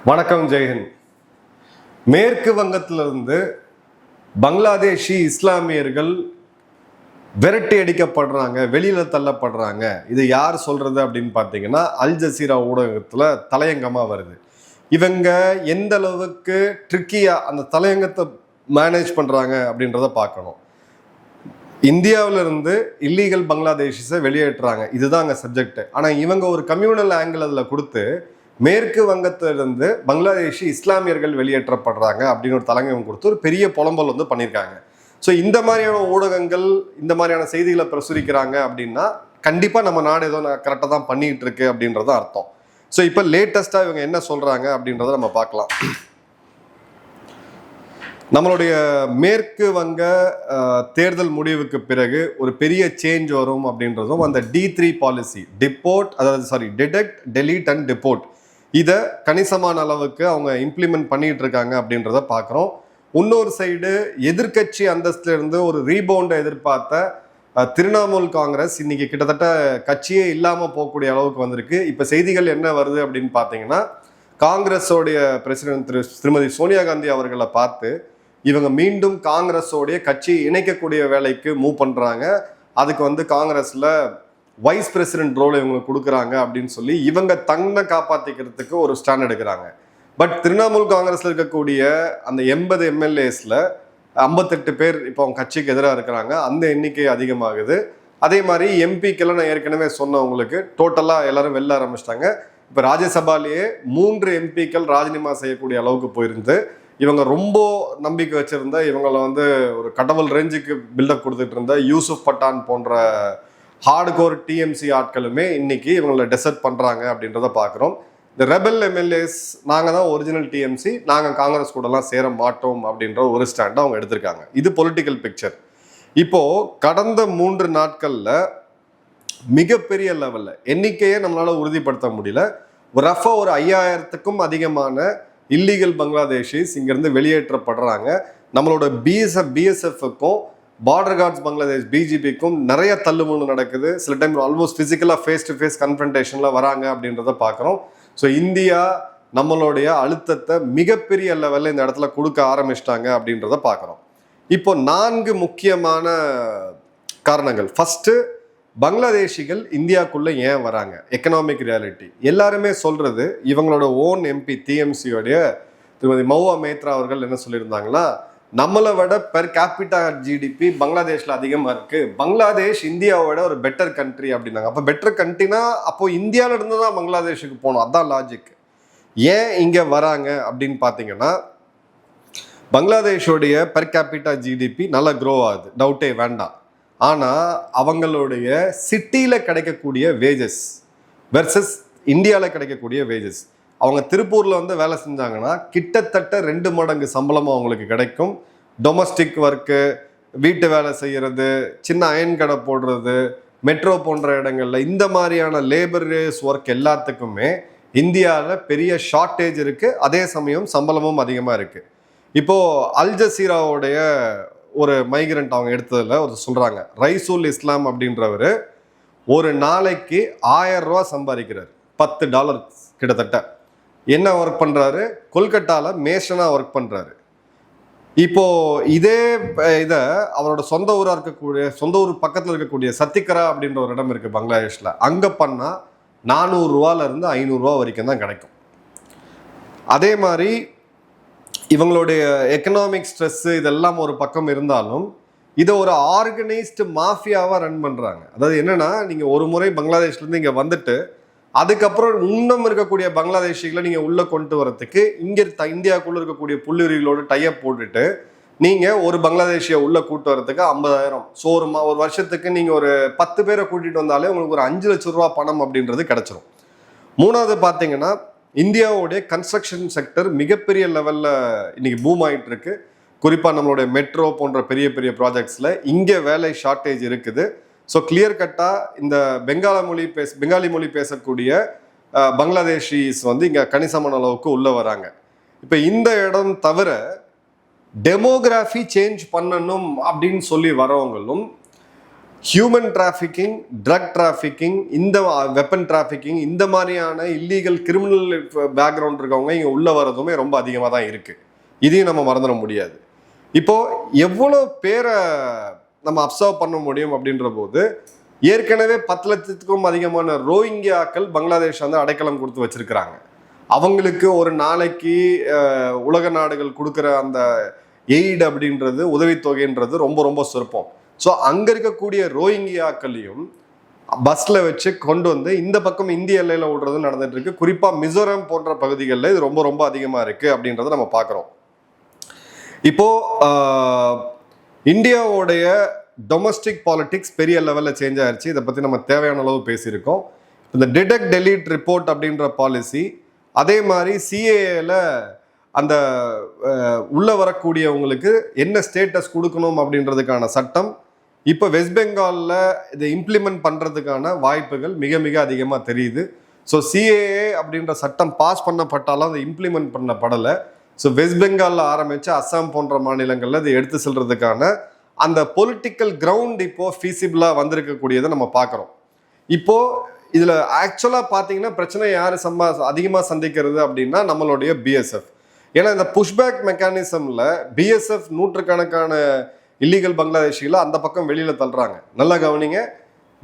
வணக்கம் ஜெயஹிந்த். மேற்கு வங்கத்திலிருந்து பங்களாதேஷி இஸ்லாமியர்கள் விரட்டி அடிக்கப்படுறாங்க, வெளியில தள்ளப்படுறாங்க. இது யார் சொல்றது அப்படின்னு பார்த்தீங்கன்னா, அல் ஜசீரா ஊடகத்தில் தலையங்கமாக வருது. இவங்க எந்த அளவுக்கு ட்ரிக்கியா அந்த தலையங்கத்தை மேனேஜ் பண்றாங்க அப்படின்றத பார்க்கணும். இந்தியாவிலிருந்து இல்லீகல் பங்களாதேஷிஸை வெளியேற்றுறாங்க, இதுதான் அங்கே சப்ஜெக்ட். ஆனால் இவங்க ஒரு கம்யூனல் ஆங்கிள் அதில் கொடுத்து மேற்கு வங்கத்திலிருந்து பங்களாதேஷி இஸ்லாமியர்கள் வெளியேற்றப்படுறாங்க அப்படின்னு ஒரு தலைங்கம் கொடுத்து ஒரு பெரிய புலம்பல் பண்ணியிருக்காங்க. ஸோ இந்த மாதிரியான ஊடகங்கள் இந்த மாதிரியான செய்திகளை பிரசுரிக்கிறாங்க அப்படின்னா கண்டிப்பாக நம்ம நாடு ஏதோ கரெக்டாக தான் பண்ணிட்டு இருக்கு அப்படின்றத அர்த்தம். ஸோ இப்போ லேட்டஸ்டாக இவங்க என்ன சொல்றாங்க அப்படின்றத நம்ம பார்க்கலாம். நம்மளுடைய மேற்கு வங்க தேர்தல் முடிவுக்கு பிறகு ஒரு பெரிய சேஞ்ச் வரும் அப்படின்றதும் அந்த D3 policy, detect, delete and depot, இதை கணிசமான அளவுக்கு அவங்க இம்ப்ளிமெண்ட் பண்ணிட்டு இருக்காங்க அப்படின்றத பார்க்குறோம். இன்னொரு சைடு எதிர்கட்சி அந்தஸ்துல இருந்து ஒரு ரீபவுண்டை எதிர்பார்த்த திரிணாமுல் காங்கிரஸ் இன்னைக்கு கிட்டத்தட்ட கட்சியே இல்லாமல் போகக்கூடிய அளவுக்கு வந்திருக்கு. இப்போ செய்திகள் என்ன வருது அப்படின்னு பார்த்தீங்கன்னா, காங்கிரஸோடைய பிரசிடென்ட் திருமதி சோனியா காந்தி அவர்களை பார்த்து இவங்க மீண்டும் காங்கிரஸோடைய கட்சி இணைக்கக்கூடிய வேலைக்கு மூவ் பண்ணுறாங்க. அதுக்கு காங்கிரஸில் வைஸ் பிரசிடென்ட் ரோல் இவங்களுக்கு கொடுக்குறாங்க அப்படின்னு சொல்லி இவங்க தன்னை காப்பாற்றிக்கிறதுக்கு ஒரு ஸ்டாண்ட் எடுக்கிறாங்க. பட் திரிணாமுல் காங்கிரஸில் இருக்கக்கூடிய அந்த 80 MLAஸில் 58 பேர் இப்போ அவங்க கட்சிக்கு எதிராக இருக்கிறாங்க. அந்த எண்ணிக்கை அதிகமாகுது. அதே மாதிரி எம்பிக்கெல்லாம் நான் ஏற்கனவே சொன்னவங்களுக்கு டோட்டலாக எல்லாரும் வெளில ஆரம்பிச்சிட்டாங்க. இப்போ ராஜ்யசபாலேயே 3 எம்பிக்கள் ராஜினாமா செய்யக்கூடிய அளவுக்கு போயிருந்து இவங்க ரொம்ப நம்பிக்கை வச்சிருந்த இவங்களை ஒரு கடவுள் ரேஞ்சுக்கு பில்டப் கொடுத்துட்டு இருந்த யூசுப் பட்டான் போன்ற ஹார்ட்கோர் டிஎம்சி ஆட்களுமே இன்னைக்கு இவங்களை டெசர்ட் பண்றாங்க அப்படின்றத பார்க்குறோம். இந்த ரெபல் எம்எல்ஏஸ் நாங்கள் தான் ஒரிஜினல் டிஎம்சி, நாங்கள் காங்கிரஸ் கூடலாம் சேர மாட்டோம் அப்படின்ற ஒரு ஸ்டாண்டை அவங்க எடுத்திருக்காங்க. இது பொலிட்டிக்கல் பிக்சர். இப்போ கடந்த 3 நாட்கள்ல மிகப்பெரிய லெவல்ல எண்ணிக்கையை நம்மளால உறுதிப்படுத்த முடியல. ரஃபா ஒரு 5000க்கும் அதிகமான இல்லீகல் பங்களாதேஷிஸ் இங்கிருந்து வெளியேற்றப்படுறாங்க. நம்மளோட பிஎஸ்எஃப்க்கும் பார்டர் கார்ட்ஸ் பங்களாதேஷ் பிஜிபிக்கும் நிறைய தள்ளுமுள்ளு நடக்குது. சில டைம் ஆல்மோஸ்ட் ஃபிசிக்கலாக ஃபேஸ் டு ஃபேஸ் கன்ஃபரன்டேஷனில் வராங்க அப்படின்றத பார்க்குறோம். ஸோ இந்தியா நம்மளுடைய அழுத்தத்தை மிகப்பெரிய லெவலில் இந்த இடத்துல கொடுக்க ஆரம்பிச்சிட்டாங்க அப்படின்றத பார்க்குறோம். இப்போ 4 முக்கியமான காரணங்கள். ஃபர்ஸ்ட்டு, பங்களாதேஷிகள் இந்தியாவுக்குள்ளே ஏன் வராங்க? Economic reality. எல்லாருமே சொல்றது இவங்களோட ஓன் எம்பி டிஎம்சியோடைய திருமதி மௌவா மேத்ரா அவர்கள் என்ன சொல்லியிருந்தாங்கன்னா, நம்மளை விட பெர் கேபிட்டா ஜிடிபி பங்களாதேஷ்ல அதிகமா இருக்கு, பங்களாதேஷ் இந்தியாவோட ஒரு பெட்டர் கண்ட்ரி அப்படின்னாங்க. அப்போ பெட்டர் கண்ட்ரினா அப்போ இந்தியாவில இருந்து தான் பங்களாதேஷுக்கு போகணும், அதான் லாஜிக். ஏன் இங்க வராங்க அப்படின்னு பார்த்தீங்கன்னா, பங்களாதேஷோடைய பெர் கேபிட்டா ஜிடிபி நல்லா க்ரோ ஆகுது, டவுட்டே வேண்டாம். ஆனால் அவங்களுடைய சிட்டியில் கிடைக்கக்கூடிய வேஜஸ் வெர்சஸ் இந்தியாவில் கிடைக்கக்கூடிய வேஜஸ், அவங்க திருப்பூரில் வேலை செஞ்சாங்கன்னா கிட்டத்தட்ட 2 மடங்கு சம்பளம் அவங்களுக்கு கிடைக்கும். டொமஸ்டிக் ஒர்க்கு, வீட்டு வேலை செய்கிறது, சின்ன அயன் கடை போடுறது, மெட்ரோ போன்ற இடங்கள்ல இந்த மாதிரியான லேபர் ரேஸ் ஒர்க் எல்லாத்துக்குமே இந்தியாவில் பெரிய ஷார்ட்டேஜ் இருக்குது. அதே சமயம் சம்பளமும் அதிகமாக இருக்குது. இப்போது அல் ஜசீராவுடைய ஒரு மைக்ரண்ட் அவங்க எடுத்ததில் ஒரு சொல்கிறாங்க, ரைசூல் இஸ்லாம் அப்படின்றவர் ஒரு நாளைக்கு 1000 ரூபா சம்பாதிக்கிறார், $10 கிட்டத்தட்ட. என்ன ஒர்க் பண்ணுறாரு? கொல்கட்டாவில் மேஷனாக ஒர்க் பண்ணுறாரு. இப்போ இதே இதை அவரோட சொந்த ஊர் பக்கத்தில் இருக்கக்கூடிய சத்திகரா அப்படின்ற ஒரு இடம் இருக்குது பங்களாதேஷில், அங்கே பண்ணால் 400 ரூபாயிலிருந்து 500 ரூபா வரைக்கும் தான் கிடைக்கும். அதே மாதிரி இவங்களுடைய எக்கனாமிக் ஸ்ட்ரெஸ்ஸு இதெல்லாம் ஒரு பக்கம் இருந்தாலும் இதை ஒரு ஆர்கனைஸ்டு மாஃபியாவாக ரன் பண்ணுறாங்க. அதாவது என்னென்னா, நீங்கள் ஒரு முறை பங்களாதேஷ்லேருந்து இங்கே வந்துட்டு அதுக்கப்புறம் இன்னும் இருக்கக்கூடிய பங்களாதேஷிகளை நீங்கள் உள்ளே கொண்டு வரத்துக்கு இங்கே இந்தியாவுக்குள்ளே இருக்கக்கூடிய புள்ளிகளோடு டைப் போட்டுட்டு நீங்கள் ஒரு பங்களாதேஷியை உள்ளே கூட்டு வரதுக்கு 50,000. ஸோ ஒரு வருஷத்துக்கு நீங்கள் ஒரு 10 பேரை கூட்டிகிட்டு வந்தாலே உங்களுக்கு ஒரு 5 லட்சம் ரூபா பணம் அப்படின்றது கிடச்சிரும். 3வது பார்த்தீங்கன்னா, இந்தியாவுடைய கன்ஸ்ட்ரக்ஷன் செக்டர் மிகப்பெரிய லெவலில் இன்னைக்கு பூம் ஆகிட்டு இருக்கு. குறிப்பாக நம்மளுடைய மெட்ரோ போன்ற பெரிய பெரிய ப்ராஜெக்ட்ஸில் இங்கே வேலை ஷார்ட்டேஜ் இருக்குது. ஸோ கிளியர் கட்டாக இந்த பெங்காலி மொழி பேசக்கூடிய பங்களாதேஷிஸ் இங்கே கணிசமான அளவுக்கு உள்ளே வராங்க. இப்போ இந்த இடம் தவிர டெமோகிராஃபி சேஞ்ச் பண்ணணும் அப்படின்னு சொல்லி வரவங்களும் ஹியூமன் டிராஃபிக்கிங், ட்ரக் டிராஃபிக்கிங், இந்த வெப்பன் டிராஃபிக்கிங், இந்த மாதிரியான இல்லீகல் கிரிமினல் பேக்ரவுண்ட் இருக்கவங்க இங்கே உள்ள வரதுமே ரொம்ப அதிகமாக தான் இருக்குது. இதையும் நம்ம மறந்துட முடியாது. இப்போது எவ்வளோ பேரை நம்ம அப்சர்வ் பண்ண முடியும் அப்படின்ற போது, ஏற்கனவே 10 லட்சத்துக்கும் அதிகமான ரோஹிங்கியாக்கள் பங்களாதேஷ் வந்து அடைக்கலம் கொடுத்து வச்சிருக்கிறாங்க. அவங்களுக்கு ஒரு நாளைக்கு உலக நாடுகள் கொடுக்குற அந்த எய்டு அப்படின்றது, உதவித்தொகைன்றது ரொம்ப ரொம்ப சொற்பம். ஸோ அங்கே இருக்கக்கூடிய ரோஹிங்கியாக்களையும் பஸ்ஸில் வச்சு கொண்டு வந்து இந்த பக்கம் இந்திய எல்லையில் விடுறது நடந்துட்டு இருக்கு. குறிப்பாக மிசோரம் போன்ற பகுதிகளில் இது ரொம்ப ரொம்ப அதிகமாக இருக்குது அப்படின்றத நம்ம பார்க்குறோம். இப்போது இந்தியாவோடைய டொமஸ்டிக் பாலிட்டிக்ஸ் பெரிய லெவலில் சேஞ்ச் ஆயிடுச்சு. இதை பற்றி நம்ம தேவையான அளவு பேசியிருக்கோம். இந்த டிடெக்ட் டெலீட் ரிப்போர்ட் அப்படின்ற பாலிசி, அதே மாதிரி சிஏஏல அந்த உள்ளே வரக்கூடியவங்களுக்கு என்ன ஸ்டேட்டஸ் கொடுக்கணும் அப்படின்றதுக்கான சட்டம் இப்போ வெஸ்ட் பெங்காலில் இதை இம்ப்ளிமெண்ட் பண்ணுறதுக்கான வாய்ப்புகள் மிக மிக அதிகமாக தெரியுது. ஸோ சிஏஏ அப்படின்ற சட்டம் பாஸ் பண்ணப்பட்டாலும் அதை இம்ப்ளிமெண்ட் பண்ணப்படலை. ஸோ வெஸ்ட் பெங்காலில் ஆரம்பித்து அஸ்ஸாம் போன்ற மாநிலங்களில் இதை எடுத்து செல்றதுக்கான அந்த பொலிட்டிக்கல் கிரவுண்ட் இப்போது ஃபீஸிபிளாக வந்திருக்கக்கூடியதை நம்ம பார்க்குறோம். இப்போது இதில் ஆக்சுவலாக பார்த்தீங்கன்னா பிரச்சனை யார் அதிகமாக சந்திக்கிறது அப்படின்னா நம்மளுடைய பிஎஸ்எஃப். ஏன்னா இந்த புஷ்பேக் மெக்கானிசமில் பிஎஸ்எஃப் நூற்றுக்கணக்கான இல்லீகல் பங்களாதேஷிகளை அந்த பக்கம் வெளியில் தள்ளுறாங்க. நல்லா கவனிங்க,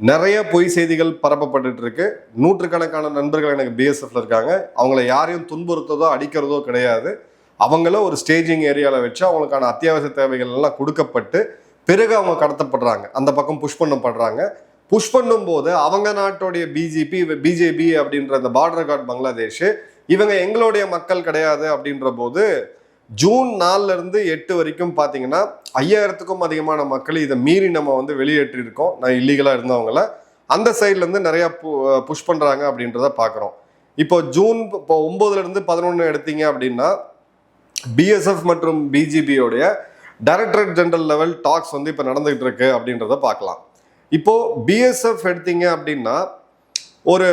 நிறைய பொய் செய்திகள் பரப்பப்பட்டு இருக்கு. நூற்றுக்கணக்கான நண்பர்கள் எனக்கு பிஎஸ்எஃப்ல இருக்காங்க. அவங்கள யாரையும் துன்புறுத்ததோ அடிக்கிறதோ கிடையாது. அவங்கள ஒரு ஸ்டேஜிங் ஏரியாவில் வச்சு அவங்களுக்கான அத்தியாவசிய தேவைகள் எல்லாம் கொடுக்கப்பட்டு பிறகு அவங்க கடத்தப்படுறாங்க, அந்த பக்கம் புஷ் பண்ணப்படுறாங்க. புஷ் பண்ணும்போது அவங்க நாட்டுடைய பிஜேபி அப்படின்ற அந்த பார்டர் கார்டு பங்களாதேஷ், இவங்க எங்களுடைய மக்கள் கிடையாது அப்படின்ற போது ஜூன் 4 to 8 வரைக்கும் பார்த்தீங்கன்னா 5000க்கும் அதிகமான மக்கள் இதை மீறி நம்ம வந்து வெளியேற்றிருக்கோம். நான் இல்லீகலாக இருந்தவங்கள அந்த சைட்லேருந்து நிறையா புஷ் பண்ணுறாங்க அப்படின்றத பார்க்குறோம். இப்போ ஜூன் 9 to 11 எடுத்தீங்க அப்படின்னா பிஎஸ்எஃப் மற்றும் பிஜேபியோடைய டைரக்டரேட் ஜெனரல் லெவல் டாக்ஸ் வந்து இப்போ நடந்துகிட்டு இருக்கு அப்படின்றத பார்க்கலாம். இப்போ பிஎஸ்எஃப் எடுத்தீங்க அப்படின்னா ஒரு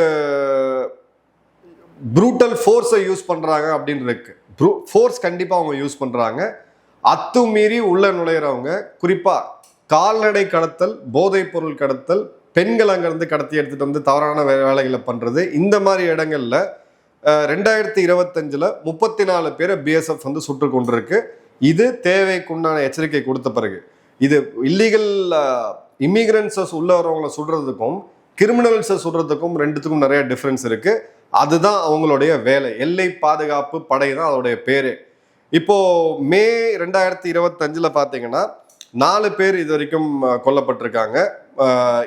ப்ரூட்டல் ஃபோர்ஸை யூஸ் பண்ணுறாங்க அப்படின்னு இருக்கு. ஃபோர்ஸ் கண்டிப்பாக அவங்க யூஸ் பண்ணுறாங்க. அத்துமீறி உள்ள நுழையிறவங்க, குறிப்பாக கால்நடை கடத்தல், போதைப் பொருள் கடத்தல், பெண்கள் அங்கேருந்து கடத்தி எடுத்துகிட்டு வந்து தவறான வேலைகளை பண்ணுறது, இந்த மாதிரி இடங்கள்ல 2025 34 பேரை பிஎஸ்எஃப் வந்து சுட்டு கொண்டிருக்கு. இது தேவைக்குண்டான எச்சரிக்கை கொடுத்த பிறகு. இது இல்லீகல் இமிகிரன்ஸை உள்ள வரவங்களை சுடுறதுக்கும் கிரிமினல்ஸை சுடுறதுக்கும் ரெண்டுத்துக்கும் நிறைய டிஃப்ரென்ஸ் இருக்கு. அதுதான் அவங்களுடைய வேலை. எல்லை பாதுகாப்பு படை தான் அதோடைய பேரு. இப்போ மே 2025 பார்த்தீங்கன்னா 4 பேர் இது வரைக்கும் கொல்லப்பட்டிருக்காங்க.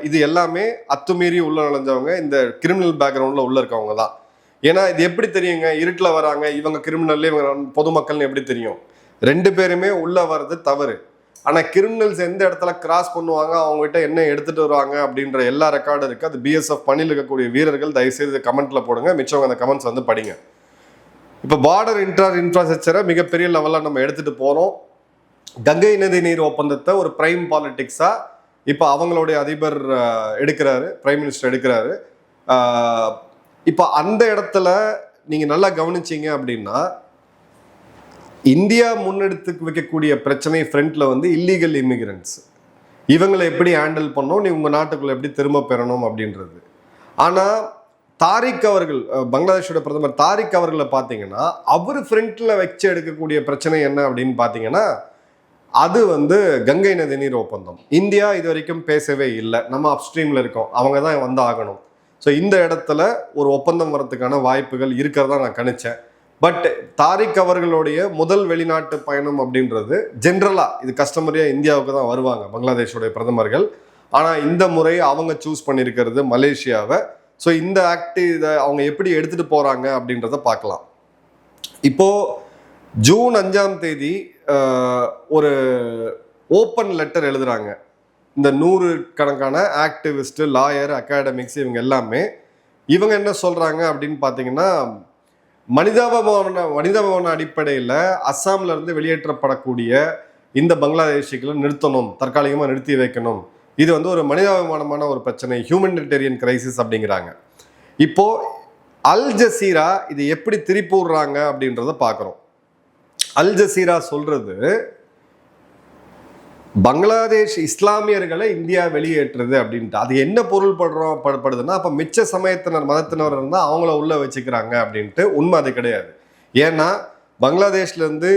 இது எல்லாமே அத்துமீறி உள்ள நுழைஞ்சவங்க, இந்த கிரிமினல் பேக்ரவுண்ட்ல உள்ள இருக்கவங்க தான். ஏன்னா இது எப்படி தெரியுங்க, இருட்டில் வராங்க, இவங்க கிரிமினல், இவங்க பொதுமக்கள்னு எப்படி தெரியும்? 2 பேருமே உள்ள வர்றது தவறு. ஆனால் கிரிமினல்ஸ் எந்த இடத்துல கிராஸ் பண்ணுவாங்க, அவங்ககிட்ட என்ன எடுத்துட்டு வருவாங்க அப்படின்ற எல்லா ரெக்கார்டும் இருக்குது. அது பிஎஸ்எஃப் பணியில் இருக்கக்கூடிய வீரர்கள் தயவுசெய்து கமெண்ட்ல போடுங்க, மிச்சவங்க அந்த கமெண்ட்ஸ் வந்து படிங்க. இப்போ பார்டர் இன்ஃப்ராஸ்ட்ரக்சரை மிகப்பெரிய லெவலில் நம்ம எடுத்துகிட்டு போகிறோம். கங்கை நதி நீர் ஒப்பந்தத்தை ஒரு பிரைம் பாலிட்டிக்ஸாக இப்போ அவங்களுடைய அதிபர் எடுக்கிறாரு, பிரைம் மினிஸ்டர் எடுக்கிறாரு. இப்போ அந்த இடத்துல நீங்கள் நல்லா கவனிச்சிங்க அப்படின்னா இந்தியா முன்னெடுத்து வைக்கக்கூடிய பிரச்சனை ஃப்ரண்ட்ல வந்து இல்லீகல் இமிகிரண்ட்ஸ், இவங்களை எப்படி ஹேண்டில் பண்ணணும், நீ உங்கள் நாட்டுக்குள்ள எப்படி திரும்ப பெறணும் அப்படின்றது. ஆனால் தாரிக் அவர்கள், பங்களாதேஷோட பிரதமர் தாரிக் அவர்களை பார்த்தீங்கன்னா அவர் ஃப்ரண்ட்ல வச்சு எடுக்கக்கூடிய பிரச்சனை என்ன அப்படின்னு பார்த்தீங்கன்னா அது வந்து கங்கை நதி நீர் ஒப்பந்தம். இந்தியா இது வரைக்கும் பேசவே இல்லை, நம்ம அப்ஸ்ட்ரீமில் இருக்கோம், அவங்க தான் வந்து ஆகணும். ஸோ இந்த இடத்துல ஒரு ஒப்பந்தம் வரதுக்கான வாய்ப்புகள் இருக்கிறதா நான் கணிச்சேன். பட் தாரிக் அவர்களுடைய முதல் வெளிநாட்டு பயணம் அப்படின்றது ஜென்ரலாக இது கஸ்டமரியாக இந்தியாவுக்கு தான் வருவாங்க பங்களாதேஷோடைய பிரதமர்கள். ஆனால் இந்த முறை அவங்க சூஸ் பண்ணியிருக்கிறது மலேசியாவை. ஸோ இந்த இதை அவங்க எப்படி எடுத்துகிட்டு போகிறாங்க அப்படின்றத பார்க்கலாம். இப்போது ஜூன் 5 ஒரு ஓப்பன் லெட்டர் எழுதுகிறாங்க. இந்த 100 கணக்கான ஆக்டிவிஸ்ட், லாயர், அகாடமிக்ஸ் இவங்க எல்லாமே இவங்க என்ன சொல்கிறாங்க அப்படின்னு பார்த்தீங்கன்னா மனிதாபமான அடிப்படையில் அஸ்ஸாம்ல இருந்து வெளியேற்றப்படக்கூடிய இந்த பங்களாதேஷிகளை நிறுத்தணும், தற்காலிகமாக நிறுத்தி வைக்கணும். இது வந்து ஒரு மனிதாபிமானமான ஒரு பிரச்சனை, ஹியூமனிடேரியன் கிரைசிஸ் அப்படிங்கிறாங்க. இப்போ அல் ஜசீரா இது எப்படி திருப்பி விடுறாங்க அப்படின்றத பார்க்குறோம். அல் ஜசீரா சொல்றது பங்களாதேஷ் இஸ்லாமியர்களை இந்தியா வெளியேற்றுறது அப்படின்ட்டு அது என்ன பொருள் படுதுன்னா அப்போ மிச்ச சமயத்தினர் மதத்தினர் இருந்தால் அவங்கள உள்ள வச்சுக்கிறாங்க அப்படின்ட்டு. உண்மை அது கிடையாது. ஏன்னா பங்களாதேஷ்லேருந்து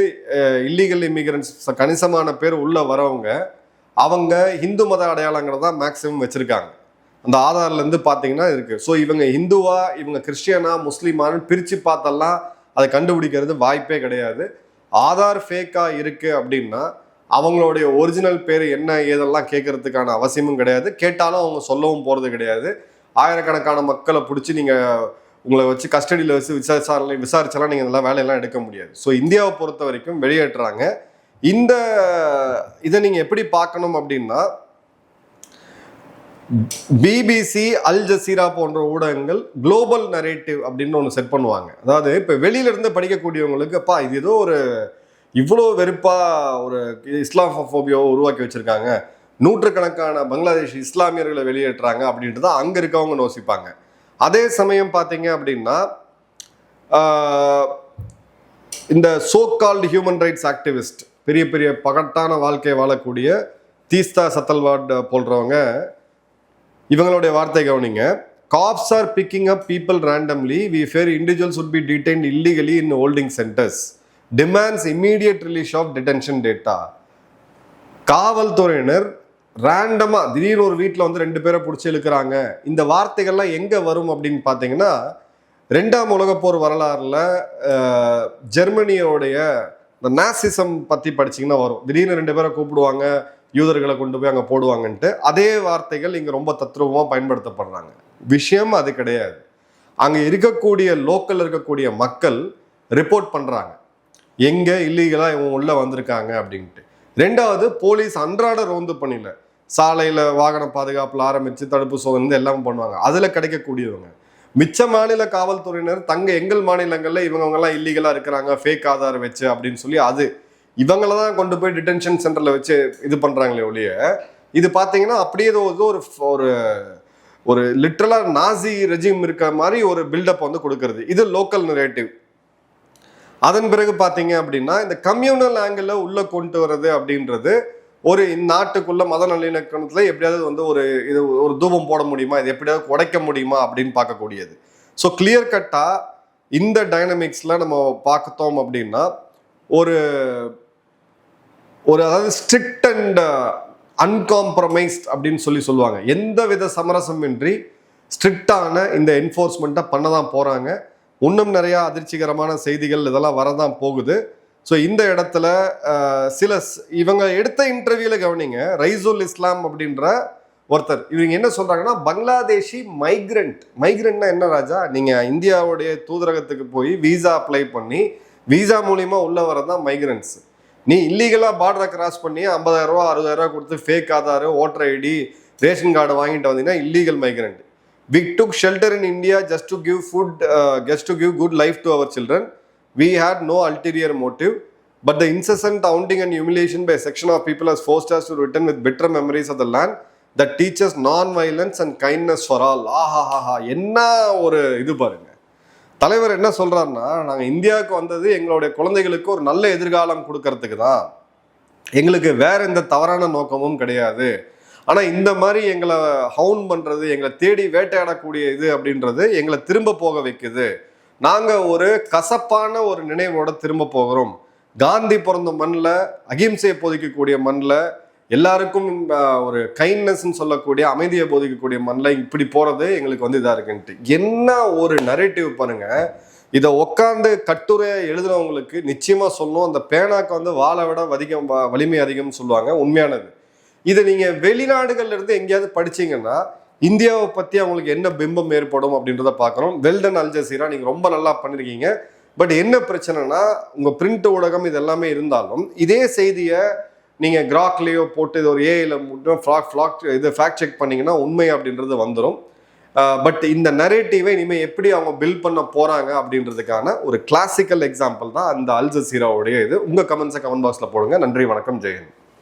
இல்லீகல் இமிகிரண்ட்ஸ் கணிசமான பேர் உள்ள வரவங்க அவங்க இந்து மத அடையாளங்களை தான் மேக்சிமம் வச்சுருக்காங்க. அந்த ஆதார்லேருந்து பார்த்தீங்கன்னா இருக்குது. ஸோ இவங்க இந்துவா இவங்க கிறிஸ்டியனா முஸ்லீமானு பிரித்து பார்த்தெல்லாம் அதை கண்டுபிடிக்கிறது வாய்ப்பே கிடையாது. ஆதார் ஃபேக்காக இருக்குது அப்படின்னா அவங்களுடைய ஒரிஜினல் பேர் என்ன ஏதெல்லாம் கேட்கறதுக்கான அவசியமும் கிடையாது. கேட்டாலும் அவங்க சொல்லவும் போகிறது கிடையாது. ஆயிரக்கணக்கான மக்களை பிடிச்சி நீங்கள் உங்களை வச்சு கஸ்டடியில் வச்சு விசாரிச்சாலாம் நீங்கள் இதெல்லாம் வேலையெல்லாம் எடுக்க முடியாது. ஸோ இந்தியாவை பொறுத்த வரைக்கும் வெளியேற்றுறாங்க. இதை நீங்கள் எப்படி பார்க்கணும் அப்படின்னா, பிபிசி அல் ஜசீரா போன்ற ஊடகங்கள் குளோபல் நரேட்டிவ் அப்படின்னு ஒன்று செட் பண்ணுவாங்க. அதாவது இப்போ வெளியிலிருந்து படிக்கக்கூடியவங்களுக்கு அப்பா இது ஏதோ ஒரு இவ்வளோ வெறுப்பாக ஒரு இஸ்லாமோபியாவை உருவாக்கி வச்சுருக்காங்க, நூற்றுக்கணக்கான பங்களாதேஷ் இஸ்லாமியர்களை வெளியேற்றுறாங்க அப்படின்ட்டு தான் அங்கே இருக்கவங்க யோசிப்பாங்க. அதே சமயம் பார்த்தீங்க அப்படின்னா இந்த so called human rights activist பெரிய பெரிய பகட்டான வாழ்க்கையை வாழக்கூடிய தீஸ்தா சத்தல்வாட் போல்றவங்க இவங்களுடைய வார்த்தை கவனிங்க. Cops are picking up people randomly. We fear individuals would be detained illegally in holding centers. Demands immediate release of detention data. காவல்துறையினர் ரேண்டமா திடீர்னு ஒரு வீட்டில் வந்து 2 பேரை பிடிச்சி இழுக்கிறாங்க. இந்த வார்த்தைகள்லாம் எங்கே வரும் அப்படின்னு பார்த்தீங்கன்னா, 2ஆம் உலகப் போர் வரலாறுல ஜெர்மனியோடைய இந்த நாசிசம் பற்றி படிச்சிங்கன்னா வரும். திடீர்னு 2 பேரை கூப்பிடுவாங்க, யூதர்களை கொண்டு போய் அங்கே போடுவாங்கன்ட்டு. அதே வார்த்தைகள் இங்கே ரொம்ப தத்ரூபமாக பயன்படுத்தப்படுறாங்க. விஷயம் அது கிடையாது. அங்கே இருக்கக்கூடிய லோக்கல் இருக்கக்கூடிய மக்கள் ரிப்போர்ட் பண்ணுறாங்க எங்கே இல்லீகலாக இவங்க உள்ளே வந்திருக்காங்க அப்படின்ட்டு. 2வது போலீஸ் அன்றாட ரோந்து பணியில் சாலையில் வாகன பாதுகாப்பில் ஆரம்பித்து தடுப்பு சோதனை எல்லாம் பண்ணுவாங்க. அதில் கிடைக்கக்கூடியவங்க மிச்ச மாநில காவல்துறையினர் எங்கள் மாநிலங்களில் இவங்கெல்லாம் இல்லீகலாக இருக்கிறாங்க ஃபேக் ஆதார் வச்சு அப்படின்னு சொல்லி அது இவங்கள தான் கொண்டு போய் டிடென்ஷன் சென்டரில் வச்சு இது பண்ணுறாங்களே ஒழிய, இது பார்த்தீங்கன்னா அப்படியே ஒரு ஒரு லிட்ரலாக நாசி ரெஜிம் இருக்கிற மாதிரி ஒரு பில்டப் வந்து கொடுக்கறது. இது லோக்கல் நரேட்டிவ். அதன் பிறகு பார்த்தீங்க அப்படின்னா இந்த கம்யூனல் ஆங்கிளில் உள்ளே கொண்டு வர்றது அப்படின்றது ஒரு நாட்டுக்குள்ள மத நல்லிணக்கணத்தில் எப்படியாவது வந்து ஒரு தூபம் போட முடியுமா, இது எப்படியாவது உடைக்க முடியுமா அப்படின்னு பார்க்கக்கூடியது. ஸோ கிளியர் கட்டாக இந்த டைனமிக்ஸில் நம்ம பார்த்தோம் அப்படின்னா அதாவது ஸ்ட்ரிக்ட் அண்ட் அன்காம்ப்ரமைஸ்ட் அப்படின்னு சொல்லுவாங்க. எந்த வித சமரசமின்றி ஸ்ட்ரிக்டான இந்த என்ஃபோர்ஸ்மெண்ட்டை பண்ண தான் போகிறாங்க. இன்னும் நிறையா அதிர்ச்சிகரமான செய்திகள் இதெல்லாம் வரதான் போகுது. ஸோ இந்த இடத்துல இவங்க எடுத்த இன்டர்வியூல கவனிங்க. ரைசுல் இஸ்லாம் அப்படின்ற ஒருத்தர் இவங்க என்ன சொல்றாங்கன்னா, பங்களாதேஷி மைக்ரெண்ட்னா என்ன ராஜா, நீங்க இந்தியாவுடைய தூதரகத்துக்கு போய் வீசா அப்ளை பண்ணி வீசா மூலியமா உள்ள வரதான் மைக்ரெண்ட்ஸ். நீ இல்லீகலா பார்டரை கிராஸ் பண்ணி 50,000 ரூபா 60,000 ரூபா கொடுத்து fake Aadhaar voter ID ration card வாங்கிட்டு வந்தீங்கன்னா illegal migrant. We took shelter in India just to give food, just to give good life to our children. We had no ulterior motive, but the incessant hounding and humiliation by a section of people has forced us to return with bitter memories of the land that teaches non-violence and kindness for all. ஆஹாஹா, என்ன ஒரு இது பாருங்க. தலைவர் என்ன சொல்றாருன்னா, நாங்கள் இந்தியாவுக்கு வந்தது எங்களுடைய குழந்தைகளுக்கு ஒரு நல்ல எதிர்காலம் கொடுக்கறதுக்கு தான், எங்களுக்கு வேற எந்த தவறான நோக்கமும் கிடையாது. ஆனால் இந்த மாதிரி எங்களை ஹவுன் பண்ணுறது, எங்களை தேடி வேட்டையாடக்கூடிய இது அப்படின்றது எங்களை திரும்ப போக வைக்குது. நாங்கள் ஒரு கசப்பான ஒரு நினைவோட திரும்ப போகிறோம். காந்தி பிறந்த மண்ணில், அகிம்சையை போதிக்கக்கூடிய மண்ணில், எல்லாருக்கும் ஒரு கைண்ட்னஸ்ன்னு சொல்லக்கூடிய அமைதியை போதிக்கக்கூடிய மண்ணில் இப்படி போகிறது எங்களுக்கு வந்து இதாக இருக்குன்ட்டு என்ன ஒரு நரேட்டிவ் பாருங்க. இதை உட்காந்து கட்டுரையை எழுதுனவங்களுக்கு நிச்சயமாக சொல்லணும், அந்த பேனாக்கு வந்து வாழை விட வலிமை அதிகம்னு சொல்லுவாங்க. உண்மையானது. இதை நீங்கள் வெளிநாடுகள்ல இருந்து எங்கேயாவது படிச்சீங்கன்னா இந்தியாவை பற்றி அவங்களுக்கு என்ன பிம்பம் ஏற்படும் அப்படின்றத பார்க்குறோம். வெல்டன் அல் ஜசீரா, நீங்கள் ரொம்ப நல்லா பண்ணியிருக்கீங்க. பட் என்ன பிரச்சனைனா, உங்கள் பிரிண்ட் ஊடகம் இது எல்லாமே இருந்தாலும் இதே செய்தியை நீங்கள் கிராக்லேயோ போட்டு இது ஒரு ஏஐல மட்டும் இது ஃபேக்ட் செக் பண்ணிங்கன்னா உண்மை அப்படின்றது வந்துடும். பட் இந்த நரேட்டிவை இனிமேல் எப்படி அவங்க பில்ட் பண்ண போகிறாங்க அப்படின்றதுக்கான ஒரு கிளாசிக்கல் எக்ஸாம்பிள் தான் அந்த அல் ஜசீராவுடைய இது. உங்கள் கமெண்ட்ஸை கமெண்ட் பாக்ஸில் போடுங்க. நன்றி, வணக்கம், ஜெயஹிந்த்.